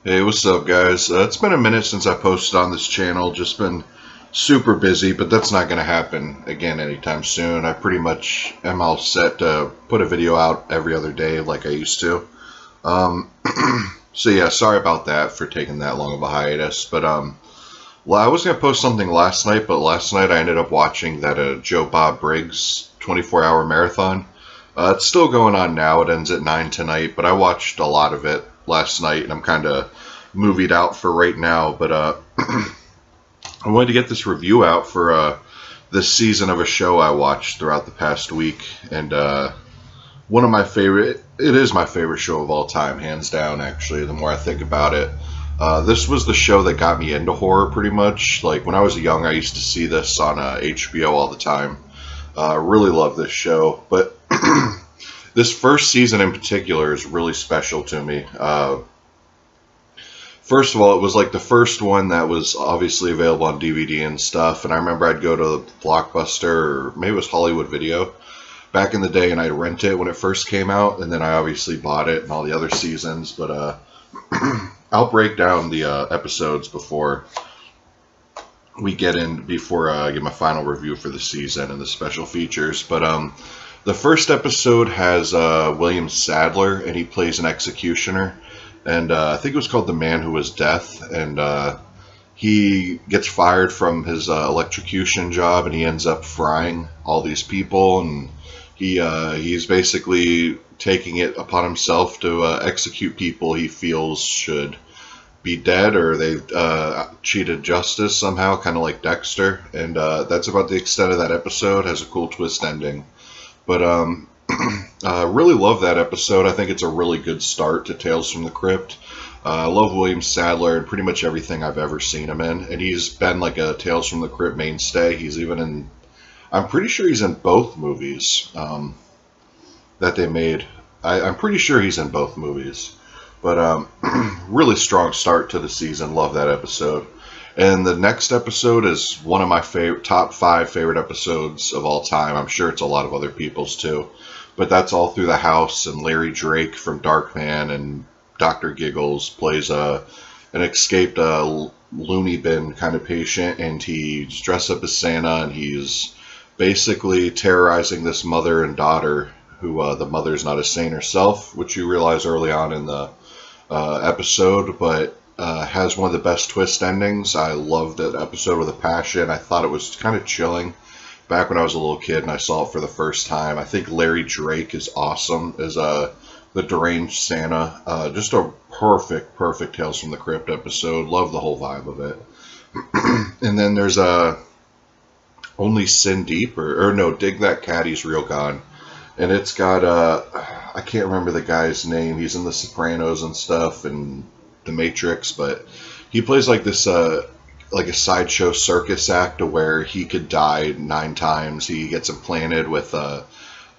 Hey, what's up, guys? It's been a minute since I posted on this channel. Just been super busy, but that's not going to happen again anytime soon. I pretty much am all set to put a video out every other day like I used to. So yeah, sorry about that for taking that long of a hiatus. But well, I was going to post something last night, but last night I ended up watching that Joe Bob Briggs 24-hour marathon. It's still going on now. It ends at 9 tonight, but I watched a lot of it last night, and I'm kind of movied out for right now. But I wanted to get this review out for this season of a show I watched throughout the past week, and one of my favorite, it is my favorite show of all time, hands down, actually, the more I think about it. This was the show that got me into horror, pretty much. Like, when I was young, I used to see this on HBO all the time. Really love this show, but this first season in particular is really special to me. First of all, it was like the first one that was obviously available on DVD and stuff, and I remember I'd go to Blockbuster, or maybe it was Hollywood Video, back in the day, and I'd rent it when it first came out, and then I obviously bought it and all the other seasons, but I'll break down the episodes before we get in, before I give my final review for the season and the special features. But the first episode has William Sadler, and he plays an executioner, and I think it was called The Man Who Was Death, and he gets fired from his electrocution job, and he ends up frying all these people, and he's basically taking it upon himself to execute people he feels should be dead, or they've cheated justice somehow, kind of like Dexter. And that's about the extent of that episode. Has a cool twist ending, but really love that episode. I think it's a really good start to Tales from the Crypt. I love William Sadler and pretty much everything I've ever seen him in, and he's been like a Tales from the Crypt mainstay. He's even in, I'm pretty sure he's in both movies that they made. I'm pretty sure he's in both movies. But really strong start to the season. Love that episode. And the next episode is one of my top 5 favorite episodes of all time. I'm sure it's a lot of other people's too. But that's All Through the House, and Larry Drake from Darkman and Dr. Giggles plays an escaped loony bin kind of patient, and he's dressed up as Santa, and he's basically terrorizing this mother and daughter, who the mother's not a saint herself, which you realize early on in the episode, but has one of the best twist endings. I loved that episode with a passion. I thought it was kind of chilling back when I was a little kid and I saw it for the first time. I think Larry Drake is awesome as the deranged Santa. Just a perfect Tales from the Crypt episode. Love the whole vibe of it. And then there's Only Sin Deep, or no, Dig That Caddy's ryokan. And it's got, I can't remember the guy's name. He's in The Sopranos and stuff, and The Matrix, but he plays like this, like a sideshow circus act where he could die 9 times. He gets implanted with the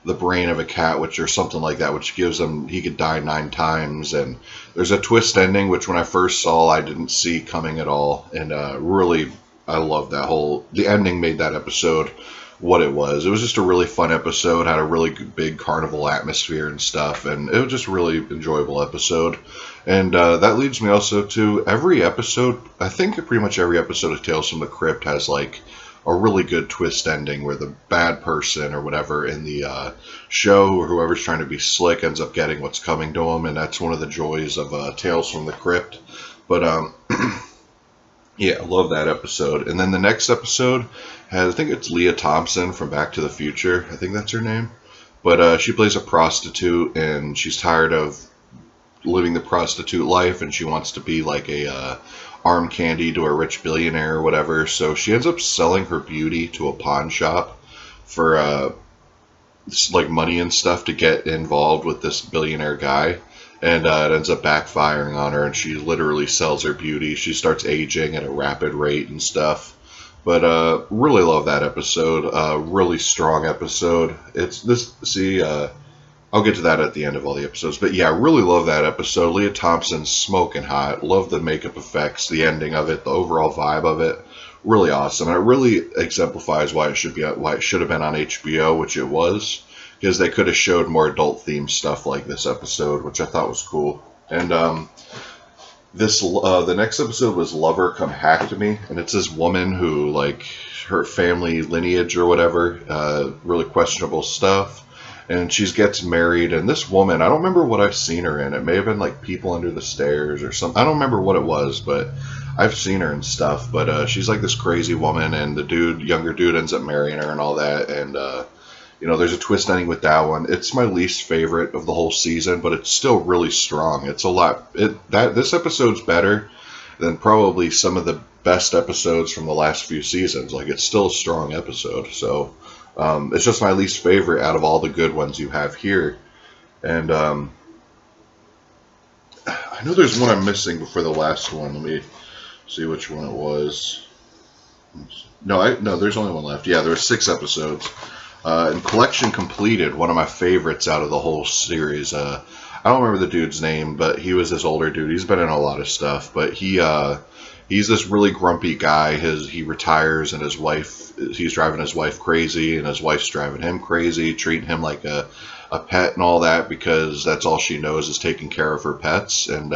brain of a cat, or something like that, which gives him, he could die 9 times. And there's a twist ending, which when I first saw, I didn't see coming at all. And really, I love that the ending made that episode what it was. It was just a really fun episode, had a really big carnival atmosphere and stuff, and it was just a really enjoyable episode. And that leads me also to every episode, I think pretty much every episode of Tales from the Crypt has like a really good twist ending where the bad person or whatever in the show, or whoever's trying to be slick, ends up getting what's coming to them, and that's one of the joys of Tales from the Crypt. But yeah, I love that episode. And then the next episode has, I think it's Lea Thompson from Back to the Future. I think that's her name. But she plays a prostitute, and she's tired of living the prostitute life, and she wants to be like a arm candy to a rich billionaire or whatever. So she ends up selling her beauty to a pawn shop for like money and stuff to get involved with this billionaire guy. And it ends up backfiring on her, and she literally sells her beauty. She starts aging at a rapid rate and stuff. But really love that episode. Really strong episode. It's this. See, I'll get to that at the end of all the episodes. But yeah, really love that episode. Lea Thompson's smoking hot. Love the makeup effects, the ending of it, the overall vibe of it. Really awesome, and it really exemplifies why it should have been on HBO, which it was. Because they could have showed more adult themed stuff like this episode, which I thought was cool. And The next episode was Lover Come Hack to Me, and it's this woman who, like, her family lineage or whatever, really questionable stuff, and she gets married, and this woman, I don't remember what I've seen her in. It may have been like People Under the Stairs or something. I don't remember what it was, but I've seen her and stuff. But she's like this crazy woman, and the younger dude, ends up marrying her and all that, and there's a twist ending with that one. It's my least favorite of the whole season, but it's still really strong. It's a lot. This episode's better than probably some of the best episodes from the last few seasons. Like, it's still a strong episode. So it's just my least favorite out of all the good ones you have here. And I know there's one I'm missing before the last one. Let me see which one it was. No, there's only one left. Yeah, there were 6 episodes. And Collection Completed, one of my favorites out of the whole series. I don't remember the dude's name, but he was this older dude. He's been in a lot of stuff, but he's this really grumpy guy. He retires, and he's driving his wife crazy, and his wife's driving him crazy, treating him like a pet and all that, because that's all she knows is taking care of her pets. And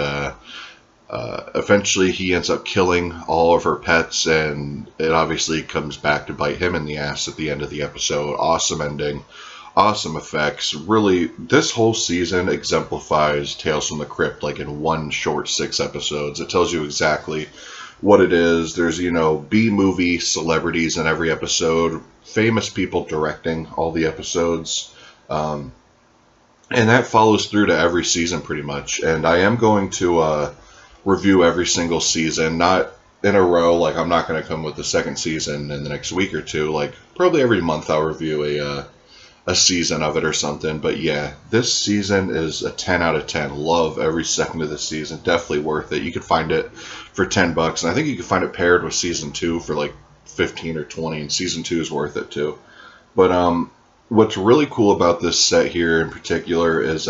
eventually he ends up killing all of her pets, and it obviously comes back to bite him in the ass at the end of the episode. Awesome ending, awesome effects. Really, this whole season exemplifies Tales from the Crypt, like in one short 6 episodes. It tells you exactly what it is. There's, B-movie celebrities in every episode, famous people directing all the episodes, and that follows through to every season pretty much. And I am going to review every single season, not in a row. Like, I'm not going to come with the second season in the next week or two. Like, probably every month I'll review a season of it or something. But yeah, this season is a 10 out of 10. Love every second of this season. Definitely worth it. You could find it for $10, and I think you can find it paired with season 2 for like 15 or 20, and season 2 is worth it too. But what's really cool about this set here in particular is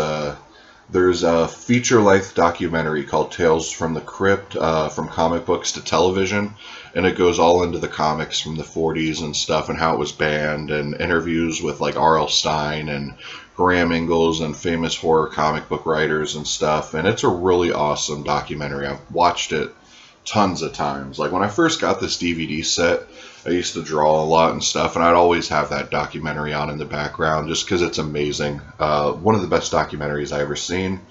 there's a feature-length documentary called Tales from the Crypt, from comic books to television, and it goes all into the comics from the 40s and stuff, and how it was banned, and interviews with like R.L. Stine and Graham Ingalls and famous horror comic book writers and stuff. And it's a really awesome documentary. I've watched it tons of times. Like, when I first got this DVD set, I used to draw a lot and stuff, and I'd always have that documentary on in the background just because it's amazing. One of the best documentaries I ever seen.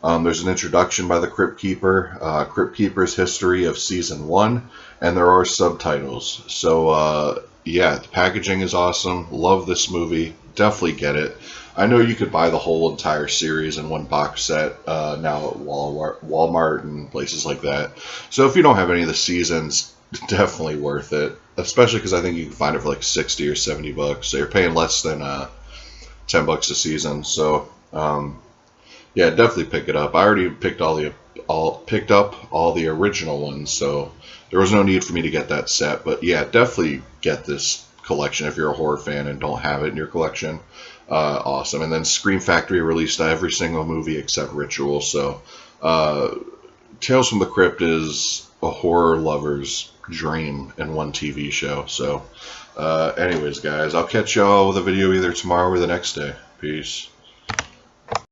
There's an introduction by the Crypt Keeper, Crypt Keeper's history of Season 1, and there are subtitles. So, yeah, the packaging is awesome. Love this movie. Definitely get it. I know you could buy the whole entire series in one box set now at Walmart and places like that. So if you don't have any of the seasons, definitely worth it. Especially because I think you can find it for like 60 or 70 bucks. So you're paying less than $10 a season. So yeah, definitely pick it up. I already picked up all the original ones, so there was no need for me to get that set. But yeah, definitely get this collection if you're a horror fan and don't have it in your collection. Awesome. And then Scream Factory released every single movie except Ritual. So Tales from the Crypt is a horror lover's dream in one TV show. So anyways, guys, I'll catch y'all with a video either tomorrow or the next day. Peace.